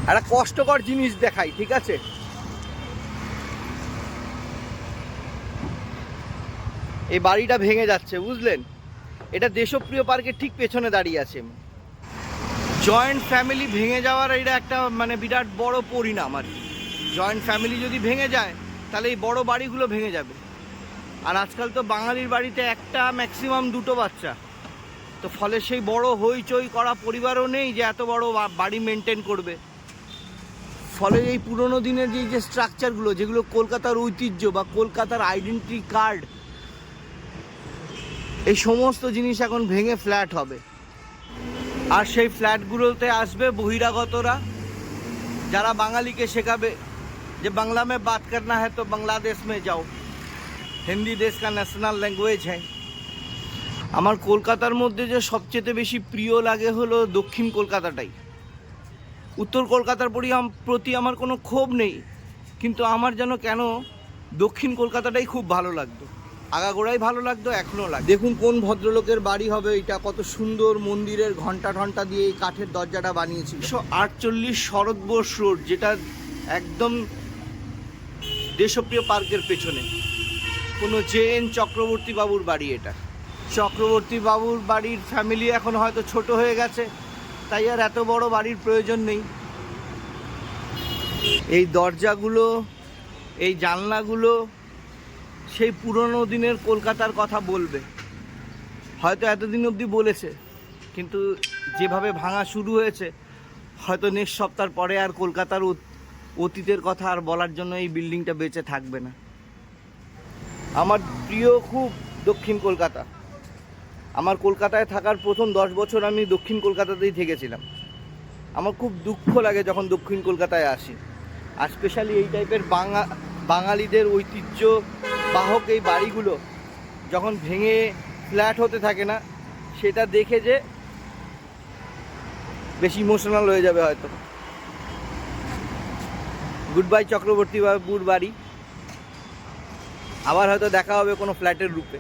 একটা কষ্টকর জিনিস দেখাই, ঠিক আছে? এই বাড়িটা ভেঙে যাচ্ছে, বুঝলেন? এটা দেশপ্রিয় পার্কের ঠিক পেছনে দাঁড়িয়ে আছে। জয়েন্ট ফ্যামিলি ভেঙে যাওয়ার এটা একটা মানে বিরাট বড় পরিণাম আর কি। জয়েন্ট ফ্যামিলি যদি ভেঙে যায় তাহলে এই বড় বাড়িগুলো ভেঙে যাবে। আর আজকাল তো বাঙালির বাড়িতে একটা ম্যাক্সিমাম দুটো বাচ্চা, তো ফলে সেই বড় হইচই করা পরিবারও নেই যে এত বড় বাড়ি মেনটেন করবে। ফলে এই পুরনো দিনের যে স্ট্রাকচারগুলো, যেগুলো কলকাতার ঐতিহ্য বা কলকাতার আইডেন্টিটি কার্ড, এই সমস্ত জিনিস এখন ভেঙে ফ্ল্যাট হবে। আর সেই ফ্ল্যাটগুলোতে আসবে বহিরাগতরা, যারা বাঙালিকে শেখাবে যে বাংলা में बात करना है तो बांग्लादेश में जाओ, হিন্দি দেশ का ন্যাশনাল ল্যাঙ্গুয়েজ হ্যাঁ। আমার কলকাতার মধ্যে যে সবচেয়ে বেশি প্রিয় লাগে হলো দক্ষিণ কলকাতাটাই। উত্তর কলকাতার প্রতি আমার কোনো ক্ষোভ নেই, কিন্তু আমার যেন কেন দক্ষিণ কলকাতাটাই খুব ভালো লাগতো। আগাগোড়াই ভালো লাগতো, এখনও লাগে। দেখুন কোন ভদ্রলোকের বাড়ি হবে এটা, কত সুন্দর মন্দিরের ঘন্টা ঘন্টা দিয়ে এই কাঠের দরজাটা বানিয়েছিল। 148 শরৎ বোস রোড, যেটা একদম দেশপ্রিয় পার্কের পেছনে। কোনো জে.এন. চক্রবর্তী বাবুর বাড়ি এটা। চক্রবর্তী বাবুর বাড়ির ফ্যামিলি এখন হয়তো ছোট হয়ে গেছে, তাই আর এত বড় বাড়ির প্রয়োজন নেই। এই দরজাগুলো, এই জানলাগুলো সেই পুরনো দিনের কলকাতার কথা বলবে। হয়তো এতদিন অবধি বলেছে, কিন্তু যেভাবে ভাঙা শুরু হয়েছে, হয়তো নেক্সট সপ্তাহ পরে আর কলকাতার অতীতের কথা আর বলার জন্য এই বিল্ডিংটা বেঁচে থাকবে না। আমার প্রিয় খুব দক্ষিণ কলকাতা। আমার কলকাতায় থাকার প্রথম 10 বছর আমি দক্ষিণ কলকাতাতেই থেকেছিলাম। আমার খুব দুঃখ লাগে যখন দক্ষিণ কলকাতায় আসি। আর স্পেশালি এই টাইপের বাঙালিদের ঐতিহ্য বাহক এই বাড়িগুলো যখন ভেঙে ফ্ল্যাট হতে থাকে না, সেটা দেখে যে বেশি ইমোশনাল হয়ে যাবে হয়তো। গুড বাই চক্রবর্তী বাবুর বাড়ি। আবার হয়তো দেখা হবে কোনো ফ্ল্যাটের রূপে।